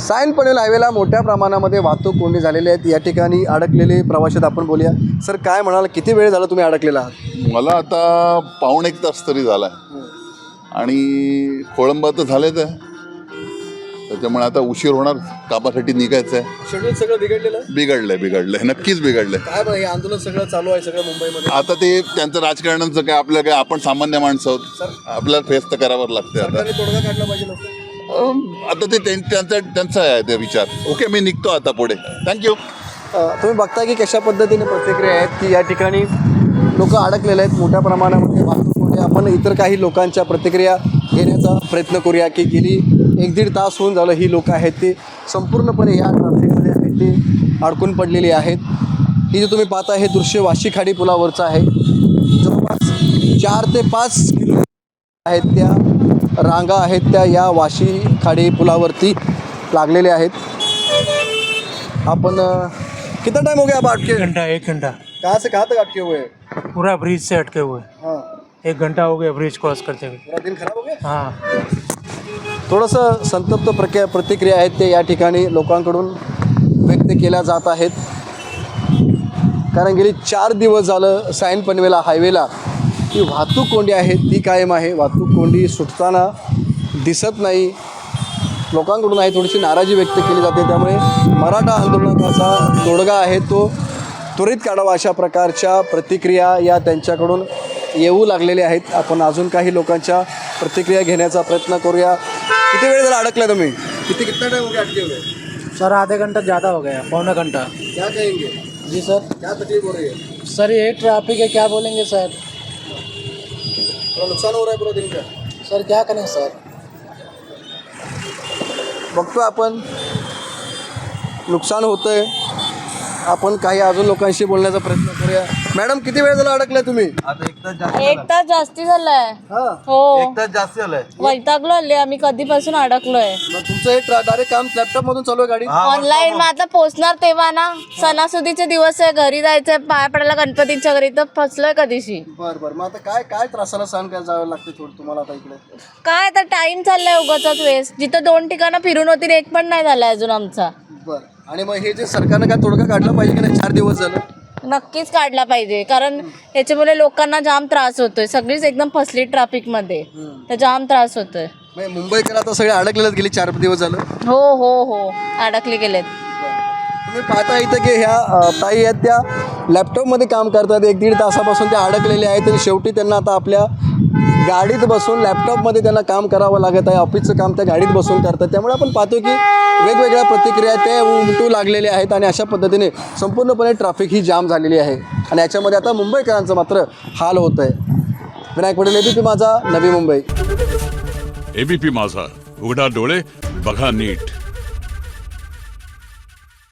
सायन पनवेल हायवेला मोठ्या प्रमाणामध्ये वाहतूक कोंडी झालेली आहेत. या ठिकाणी अडकलेले प्रवाशात आपण बोलूया. सर काय म्हणाल, किती वेळ झाला तुम्ही अडकलेला आहात? मला आता पाऊण एक तास तरी झाला आहे आणि खोळंबा तर झालेच आहे, त्याच्यामुळे आता उशीर होणार, कामासाठी निघायचं आहे. शेड्यूल सगळं बिघडलेलं बिघडलंय नक्कीच बिघडलंय. काय बरं, हे आंदोलन सगळं चालू आहे सगळं मुंबईमध्ये. आता ते त्यांचं राजकारणाचं काय, आपलं काय, आपण सामान्य माणसं आहोत, आपल्याला फेस तर करावं लागते. आता तोडगा काढला पाहिजे लोक. आता ते त्यांचा आहे ते विचार. ओके, मी निघतो आता पुढे. थँक्यू. तुम्ही बघता की कशा पद्धतीने प्रतिक्रिया आहेत की या ठिकाणी लोक अडकलेले आहेत मोठ्या प्रमाणामध्ये वाहतूक कोंडी. आपण इतर काही लोकांच्या प्रतिक्रिया घेण्याचा प्रयत्न करूया की गेली 1-1.5 तास होऊन झालं ही लोक आहेत ते संपूर्णपणे या ट्रॅफिकमध्ये आहेत ते अडकून पडलेली आहेत. ही जे तुम्ही पाहता हे दृश्य वाशी खाडी पुलावरचं आहे. जवळपास 4 ते 5 किलो आहेत त्या रांगा आहेत त्या या वाशी खाडी पुलावरती लागलेल्या आहेत. अपन कितना टाइम हो गया आप अटके? एक घंटा कहाँ से कहाँ तक अटके हुए हैं? पूरा ब्रिज से अटके हुए। हाँ, 1 घंटा हो गया ब्रिज क्रॉस करते हुए। पूरा दिन खराब हो गया. हाँ, थोडंसं संतप्त प्रतिक्रिया आहेत ते या ठिकाणी लोकांकडून व्यक्त केल्या जात आहेत. कारण गेली 4 दिवस झालं सायन पनवेला हायवेला ही वाहतूक कोंडी आहे ती कायम आहे. वाहतूक कोंडी सुटताना दिसत नाही. लोकांकडून आहे थोडीशी नाराजी व्यक्त केली जाते. त्यामुळे मराठा आंदोलनाचा तोडगा आहे तो त्वरित काढावा अशा प्रकारच्या प्रतिक्रिया या त्यांच्याकडून येऊ लागलेल्या आहेत. आपण अजून काही लोकांच्या प्रतिक्रिया घेण्याचा प्रयत्न करूया. किती वेळ झाला अडकला तुम्ही? कितना टाइम हो गया अटके हुए? सर आधे घंटा ज़्यादा हो गया, पौना घंटा। क्या कहेंगे? जी सर। क्या तकलीफ हो रही है? सर ये ट्रैफिक है, क्या बोलेंगे सर? थोड़ा नुकसान हो रहा है पूरा दिन का. सर क्या करें सर? बघतो आपण नुकसान होतंय. आपण काही अजून लोकांशी बोलण्याचा प्रयत्न करूया. मॅडम किती वेळ झाला अडकलाय तुम्ही? एक तास जास्ती झालाय. हां, हो, जास्त झालंय. वैतागलो आले आम्ही कधीपासून अडकलोय. मग तुमचं हे डायरेक्ट काम लॅपटॉप मधून चालू आहे गाडी? ऑनलाईन मग आता पोहोचणार तेव्हा ना. सणासुदीचे दिवस आहे, घरी जायचंय, पाया पडायला गणपतींच्या घरी, तर फसलोय कधीशी. बरं. मग आता काय काय त्रासाला सहन काय जावं लागते थोडं तुम्हाला आता इकडे? काय आता टाइम चाललाय उगाचच वेस्ट. जिथं 2 ठिकाणं फिरून होतील एक पण नाही झालाय अजून आमचा. बरं. आणि मग हे जे सरकारनं काय तोडगा काढला पाहिजे की नाही? 4 दिवस झालं. नक्कीच काढला पाहिजे, कारण याच्यामुळे लोकांना जाम त्रास होतोय. सगळीच एकदम फसली ट्रॅफिक मध्ये, तर जाम त्रास होतोय. म्हणजे मुंबईकर आता सगळे अडकलेलेच गेली 4 दिवस झालं. हो अडकले गेलेत. तुम्ही पाहता इथं की ह्या ताई आहेत त्या लॅपटॉपमध्ये काम करतात. 1-1.5 तासापासून त्या अडकलेल्या आहेत आणि शेवटी त्यांना आता आपल्या गाडीत बसून लॅपटॉपमध्ये त्यांना काम करावं लागत आहे. ऑफिसचं काम त्या गाडीत बसून करतात. त्यामुळे आपण पाहतो की वेगवेगळ्या प्रतिक्रिया त्या उमटू लागलेल्या आहेत आणि अशा पद्धतीने संपूर्णपणे ट्रॅफिक ही जाम झालेली आहे. आणि याच्यामध्ये आता मुंबईकरांचं मात्र हाल होत आहे. विनायक पटेल, एबीपी माझा, नवी मुंबई. एबीपी माझा, उघडा डोळे बघा नीट.